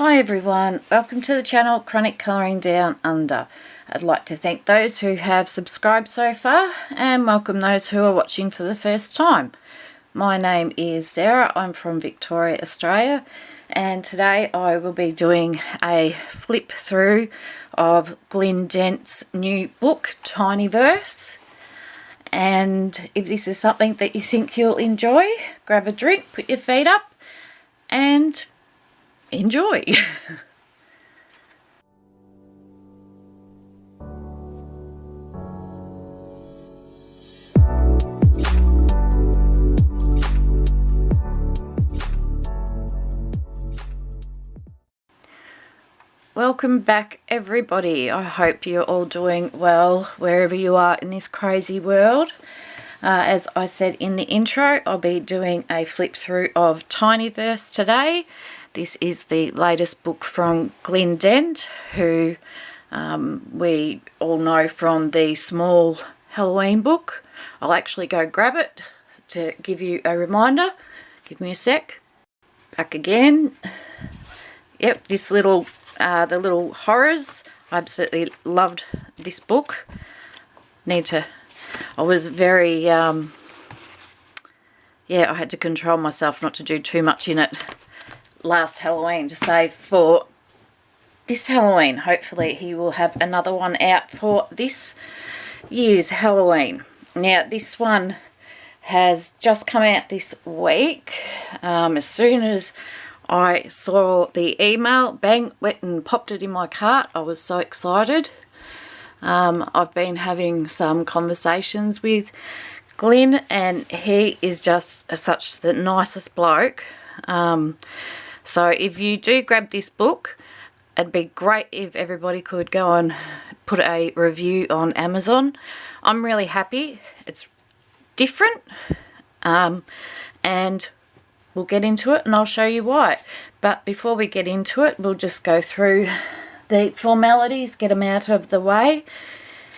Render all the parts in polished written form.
Hi everyone, welcome to the channel Chronic Colouring Down Under. I'd like to thank those who have subscribed so far and welcome those who are watching for the first time. My name is Sara, I'm from Victoria, Australia, and today I will be doing a flip through of Glyn Dent's new book, Tinyverse. And if this is something that you think you'll enjoy, grab a drink, put your feet up and enjoy. Welcome back everybody. I hope you're all doing well wherever you are in this crazy world. As I said in the intro, I'll be doing a flip through of Tinyverse today. This is the latest book from Glyn Dent, who we all know from the small Halloween book. I'll actually go grab it to give you a reminder. Give me a sec. Back again. Yep, this little, the little horrors. I absolutely loved this book. I was very, yeah, I had to control myself not to do too much in it last Halloween to save for this Halloween. Hopefully he will have another one out for this year's Halloween. Now this one has just come out this week. As soon as I saw the email, bang, went and popped it in my cart. I was so excited. I've been having some conversations with Glyn and he is just such the nicest bloke. So if you do grab this book, it'd be great if everybody could go and put a review on Amazon. I'm really happy. It's different, and we'll get into it and I'll show you why. But before we get into it, we'll just go through the formalities, get them out of the way.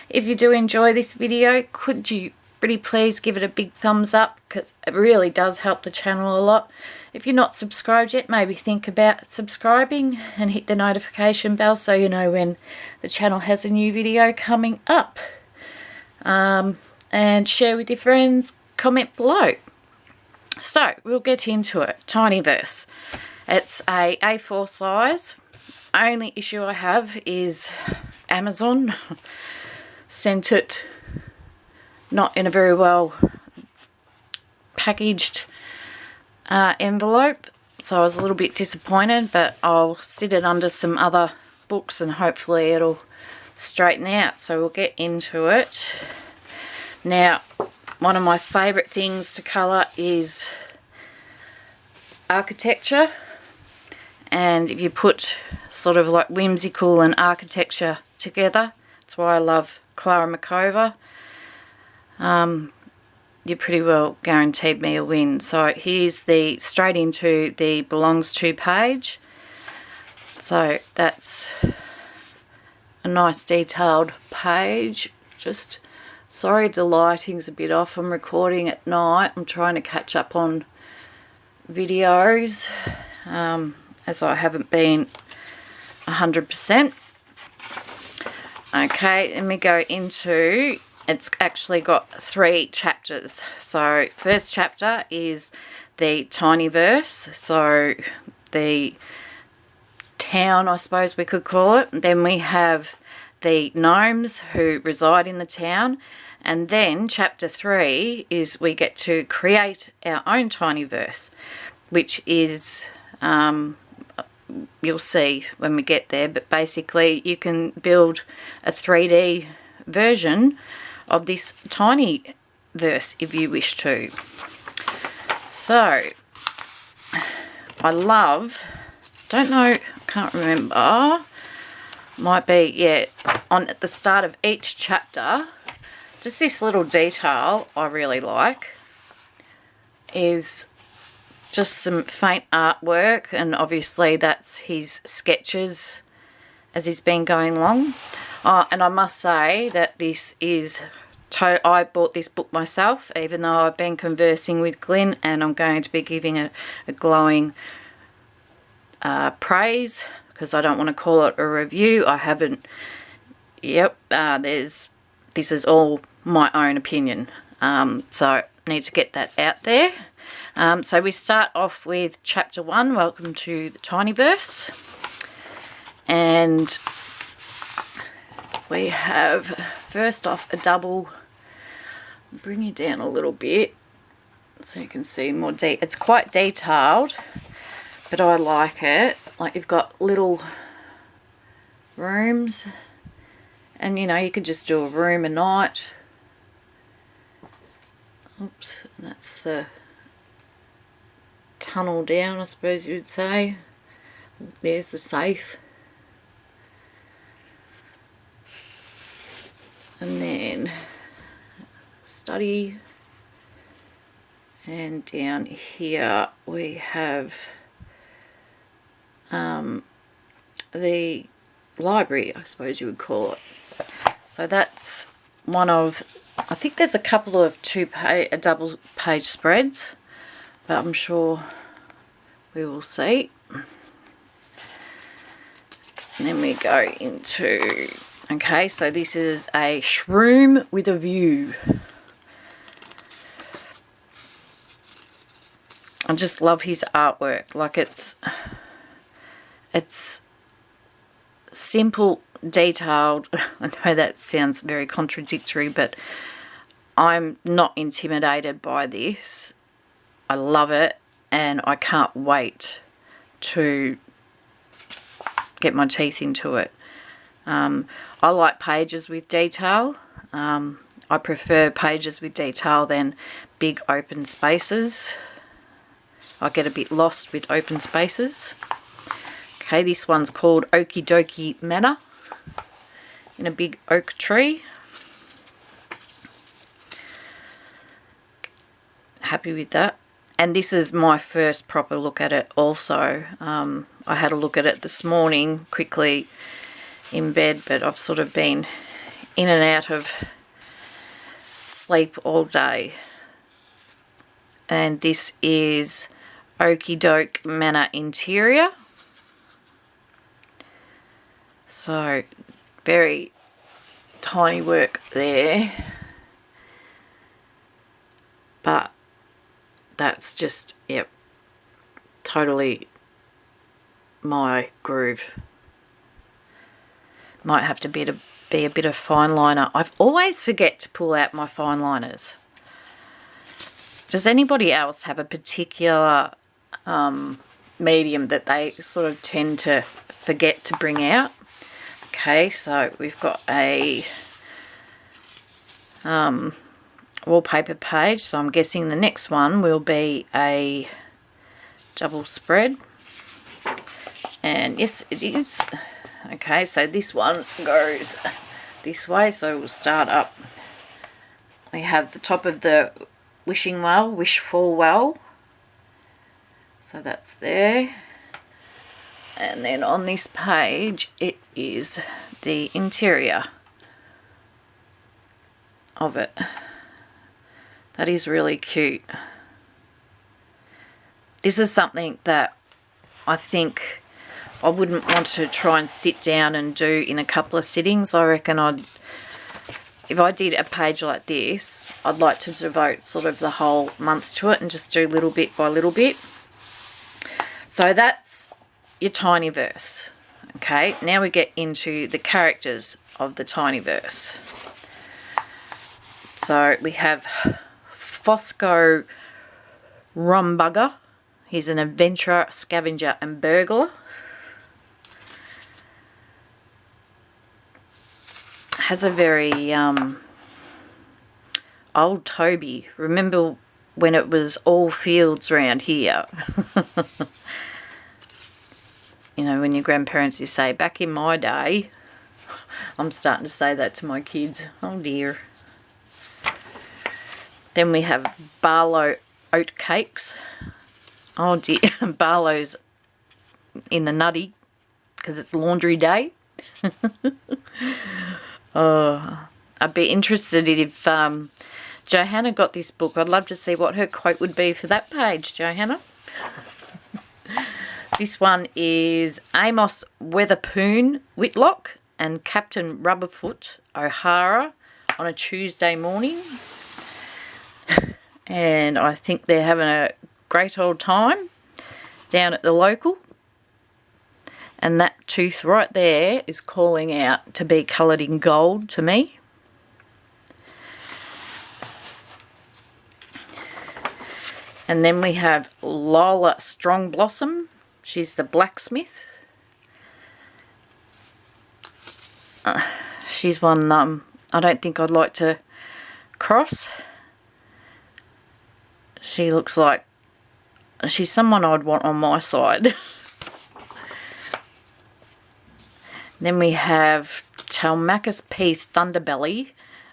If you do enjoy this video, could you pretty please give it a big thumbs up, because it really does help the channel a lot. If you're not subscribed yet, maybe think about subscribing and hit the notification bell so you know when the channel has a new video coming up. And share with your friends, comment below. So we'll get into it. Tinyverse. It's a A4 size. Only issue I have is Amazon sent it not in a very well packaged envelope, so I was a little bit disappointed, but I'll sit it under some other books and hopefully it'll straighten out. So we'll get into it. Now, one of my favourite things to colour is architecture, and if you put sort of like whimsical and architecture together, that's why I love Clara Makova. You're pretty well guaranteed me a win. So here's the straight into the belongs to page. So that's a nice detailed page. Just sorry if the lighting's a bit off. I'm recording at night. I'm trying to catch up on videos as I haven't been 100%. Okay, let me go into, it's actually got 3 chapters. So first chapter is the Tinyverse, so the town, I suppose we could call it. Then we have the gnomes who reside in the town, and then chapter 3 is we get to create our own Tinyverse, which is you'll see when we get there, but basically you can build a 3D version of this Tinyverse if you wish to. So I love, don't know, can't remember, might be, yeah, on at the start of each chapter, just this little detail I really like is just some faint artwork, and obviously that's his sketches as he's been going along. And I must say that this is, I bought this book myself, even though I've been conversing with Glyn, and I'm going to be giving a glowing praise, because I don't want to call it a review. I haven't, yep, this is all my own opinion. So I need to get that out there. So we start off with chapter 1, Welcome to the Tinyverse. And we have, first off, a double. Bring you down a little bit so you can see more it's quite detailed, but I like it. Like, you've got little rooms, and you know, you could just do a room a night. Oops, and that's the tunnel down, I suppose you would say. There's the safe. And then study. And down here we have the library, I suppose you would call it. So that's one of, I think there's a couple of double page spreads, but I'm sure we will see. And then we go into, okay, so this is a shroom with a view. I just love his artwork. Like, it's simple, detailed. I know that sounds very contradictory, but I'm not intimidated by this. I love it, and I can't wait to get my teeth into it. I like pages with detail. I prefer pages with detail than big open spaces. I get a bit lost with open spaces. Okay, this one's called Okie Dokie Manor in a big oak tree. Happy with that. And this is my first proper look at it also. I had a look at it this morning quickly in bed, but I've sort of been in and out of sleep all day. And this is Okie Doke Manor interior. So very tiny work there, but that's just, yep, totally my groove. Might have to be a bit of fine liner. I always forget to pull out my fine liners. Does anybody else have a particular medium that they sort of tend to forget to bring out? Okay, so we've got a wallpaper page, so I'm guessing the next one will be a double spread. And yes, it is. Okay, so this one goes this way, so we'll start up. We have the top of the wishing well, wish for well. So that's there. And then on this page, it is the interior of it. That is really cute. This is something that I think I wouldn't want to try and sit down and do in a couple of sittings. I reckon if I did a page like this, I'd like to devote sort of the whole month to it and just do little bit by little bit. So that's your Tinyverse. Okay, now we get into the characters of the Tinyverse. So we have Fosco Rumbugger. He's an adventurer, scavenger and burglar. Has a very old Toby. Remember when it was all fields around here? You know, when your grandparents used to say, back in my day. I'm starting to say that to my kids. Oh dear. Then we have Barlow Oatcakes. Oh dear, Barlow's in the nutty because it's laundry day. I'd be interested if Johanna got this book. I'd love to see what her quote would be for that page, Johanna. This one is Amos Weatherpoon Whitlock and Captain Rubberfoot O'Hara on a Tuesday morning. And I think they're having a great old time down at the local. And that tooth right there is calling out to be coloured in gold to me. And then we have Lola Strongblossom. She's the blacksmith. She's one I don't think I'd like to cross. She looks like she's someone I'd want on my side. Then we have Telmachus Peath Thunderbelly,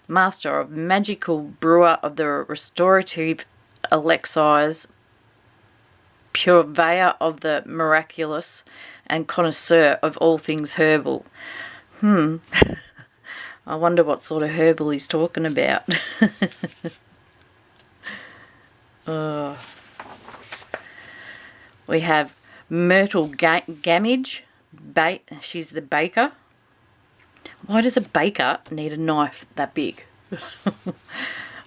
Master of Magical Brewer of the Restorative Elixirs, Purveyor of the Miraculous, and Connoisseur of all things herbal. I wonder what sort of herbal he's talking about. We have Myrtle Gamage. She's the baker. Why does a baker need a knife that big?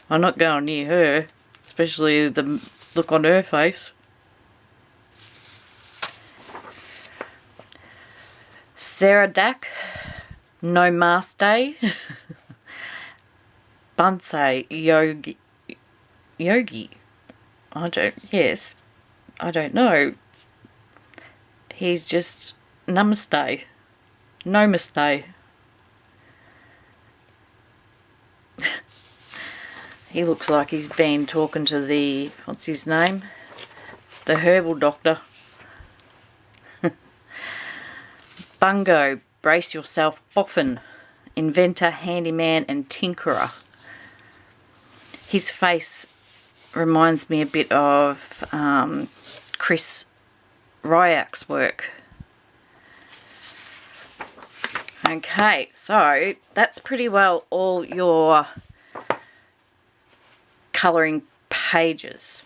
I'm not going near her, especially the look on her face. Sara Dack, No Maste. Bansai Yogi. I don't know. He's just namaste. No mistake. He looks like he's been talking to the, what's his name? The herbal doctor. Bungo, brace yourself, boffin. Inventor, handyman and tinkerer. His face reminds me a bit of Chris Ryak's work. Okay, so that's pretty well all your colouring pages.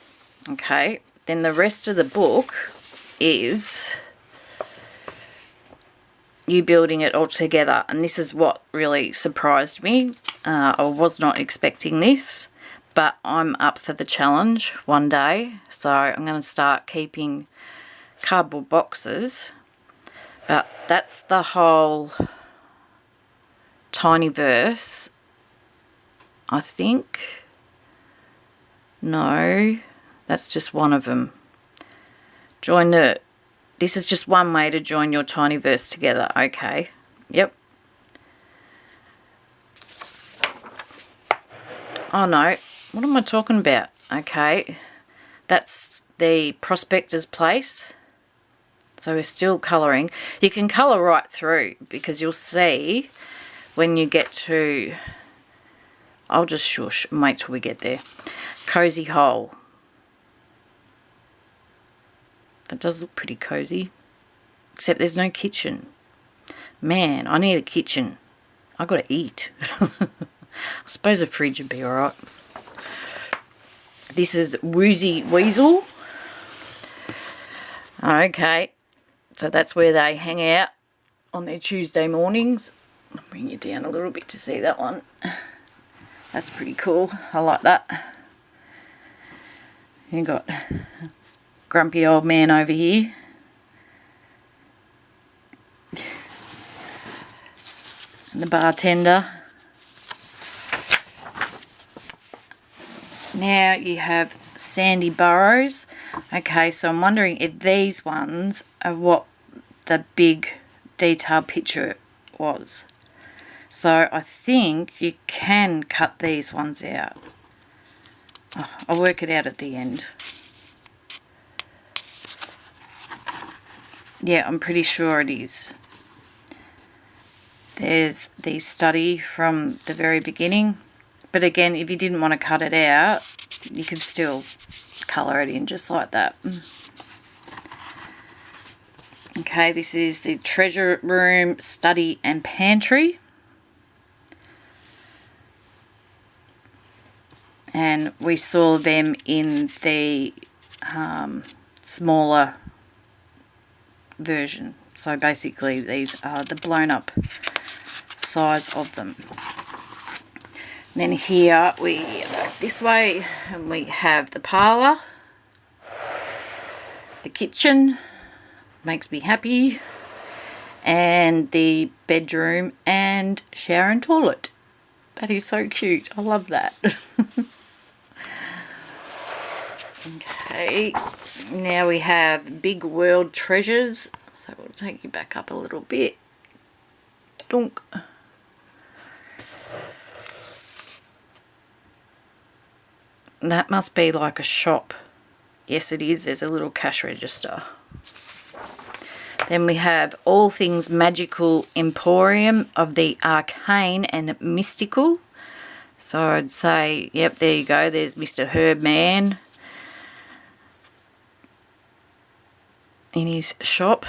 Okay, then the rest of the book is you building it all together, and this is what really surprised me. I was not expecting this, but I'm up for the challenge one day, so I'm going to start keeping cardboard boxes. But that's the whole Tinyverse, I think. No, that's just one of them. This is just one way to join your Tinyverse together. Okay, yep. Oh no, what am I talking about? Okay, that's the prospector's place. So we're still colouring. You can colour right through because you'll see when you get to, I'll just shush and wait till we get there. Cozy hole. That does look pretty cozy, except there's no kitchen. Man, I need a kitchen. I got to eat. I suppose a fridge would be alright. This is Woozy Weasel. Okay, so that's where they hang out on their Tuesday mornings. I'll bring you down a little bit to see that one. That's pretty cool. I like that. You got grumpy old man over here. And the bartender. Now you have Sandy Burrows. Okay, so I'm wondering if these ones are what the big detailed picture was. So I think you can cut these ones out. Oh, I'll work it out at the end. Yeah, I'm pretty sure it is. There's the study from the very beginning. But again, if you didn't want to cut it out, you can still colour it in just like that. Okay, this is the treasure room, study and pantry. And we saw them in the smaller version. So basically these are the blown up size of them. Then here we go this way and we have the parlour, the kitchen, makes me happy, and the bedroom and shower and toilet. That is so cute. I love that. Okay, now we have Big World Treasures. So we'll take you back up a little bit. Dunk. That must be like a shop. Yes, it is. There's a little cash register. Then we have All Things Magical Emporium of the Arcane and Mystical. So I'd say, yep, there you go. There's Mr. Herman in his shop.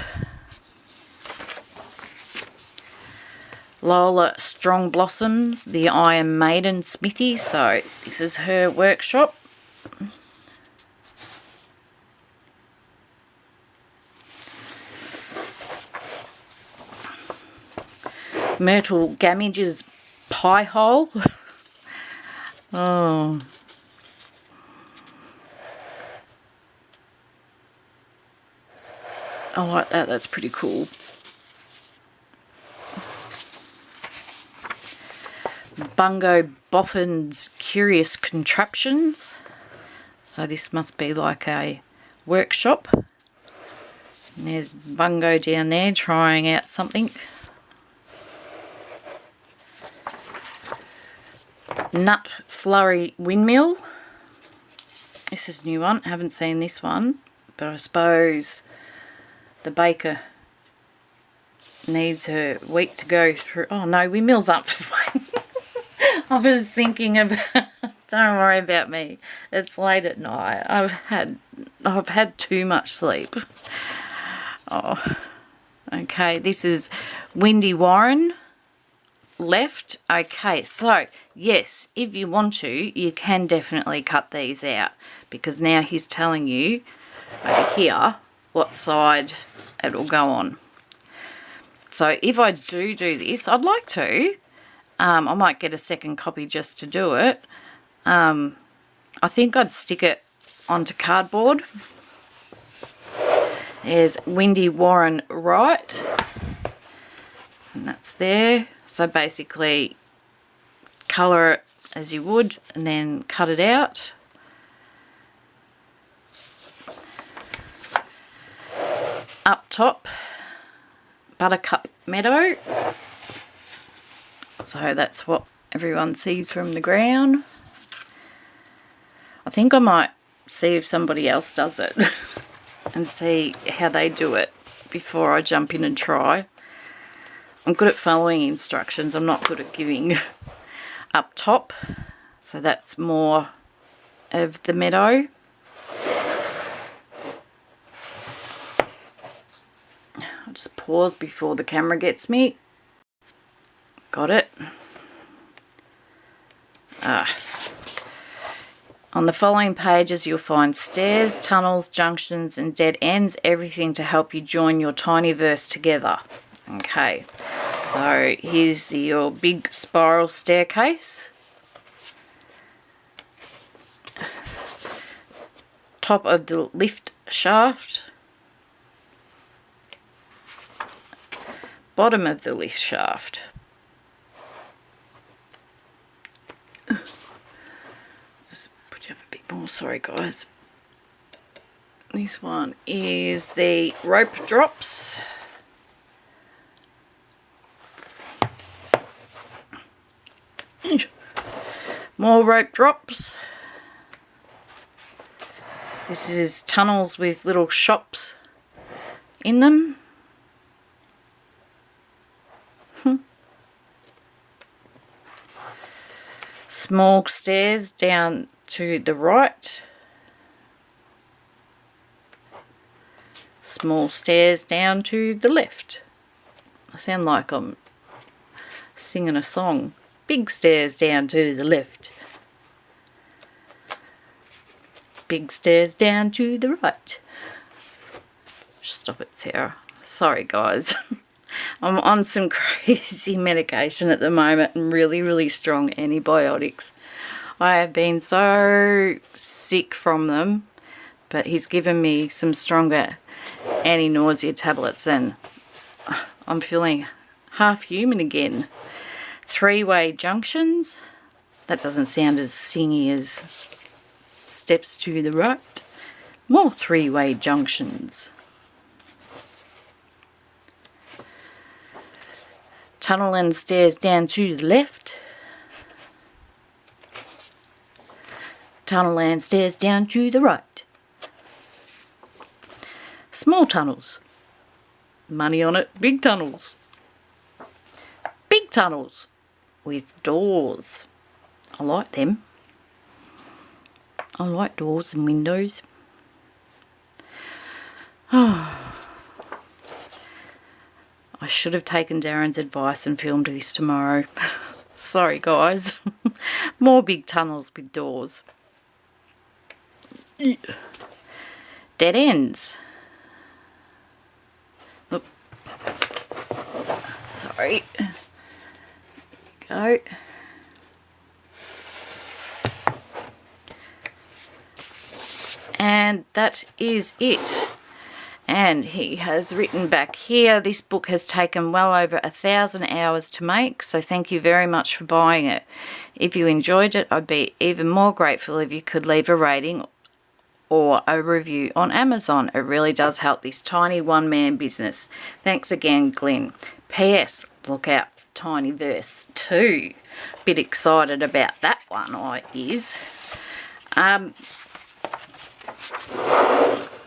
Lola Strong Blossoms, the Iron Maiden Smithy. So this is her workshop. Myrtle Gamage's Pie Hole. Oh. I like that. That's pretty cool. Bungo Boffin's Curious Contraptions. So this must be like a workshop. And there's Bungo down there trying out something. Nut Flurry Windmill. This is a new one. Haven't seen this one, but I suppose the baker needs her wheat to go through. Oh no, windmills up. I was thinking about. Don't worry about me. It's late at night. I've had too much sleep. Oh, okay. This is Windy Warren. Left. Okay, so yes, if you want to, you can definitely cut these out, because now he's telling you over here what side it'll go on. So if I do this, I'd like to, I might get a second copy just to do it. I think I'd stick it onto cardboard. There's Windy Warren Right, and that's there. So basically colour it as you would and then cut it out. Up top, Buttercup Meadow. So that's what everyone sees from the ground. I think I might see if somebody else does it and see how they do it before I jump in and try. I'm good at following instructions. I'm not good at giving. Up top, so that's more of the meadow. I'll just pause before the camera gets me. Got it. On the following pages you'll find stairs, tunnels, junctions and dead ends, everything to help you join your Tinyverse together. Okay, so here's your big spiral staircase. Top of the lift shaft. Bottom of the lift shaft. Just put you up a bit more, sorry guys. This one is the rope drops. More rope drops. This is tunnels with little shops in them. Small stairs down to the right. Small stairs down to the left. I sound like I'm singing a song. Big stairs down to the left. Big stairs down to the right. Stop it, Sarah. Sorry guys. I'm on some crazy medication at the moment and really, really strong antibiotics. I have been so sick from them, but he's given me some stronger anti-nausea tablets and I'm feeling half human again. Three-way junctions. That doesn't sound as singy as steps to the right. More three-way junctions. Tunnel and stairs down to the left. Tunnel and stairs down to the right. Small tunnels. Money on it, big tunnels. Big tunnels with doors. I like them. I like doors and windows. Oh. I should have taken Darren's advice and filmed this tomorrow. Sorry guys. More big tunnels with doors. Dead ends. Look. Sorry. There you go. And that is it. And he has written back here, this book has taken well over 1,000 hours to make, so thank you very much for buying it. If you enjoyed it, I'd be even more grateful if you could leave a rating or a review on Amazon. It really does help this tiny one-man business. Thanks again, Glyn. P.S. Look out for Tinyverse 2. Bit excited about that one, I is.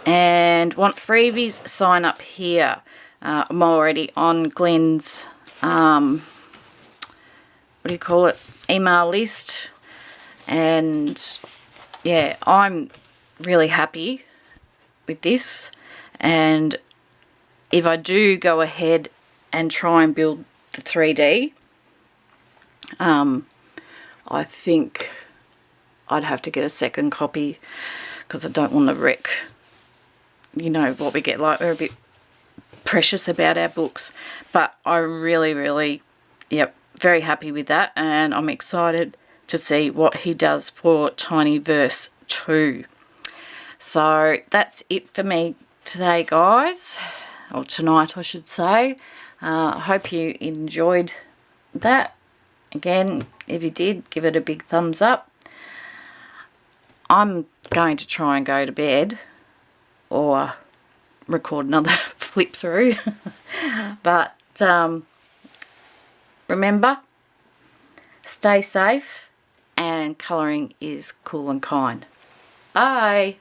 And want freebies, sign up here. I'm already on Glyn's, what do you call it, email list. And yeah, I'm really happy with this. And if I do go ahead and try and build the 3D, I think I'd have to get a second copy because I don't want to wreck, you know, what we get. Like, we're a bit precious about our books. But I really, yep, very happy with that. And I'm excited to see what he does for Tinyverse 2. So that's it for me today, guys. Or tonight, I should say. I hope you enjoyed that. Again, if you did, give it a big thumbs up. I'm going to try and go to bed or record another flip through. But remember, stay safe and colouring is cool and kind. Bye.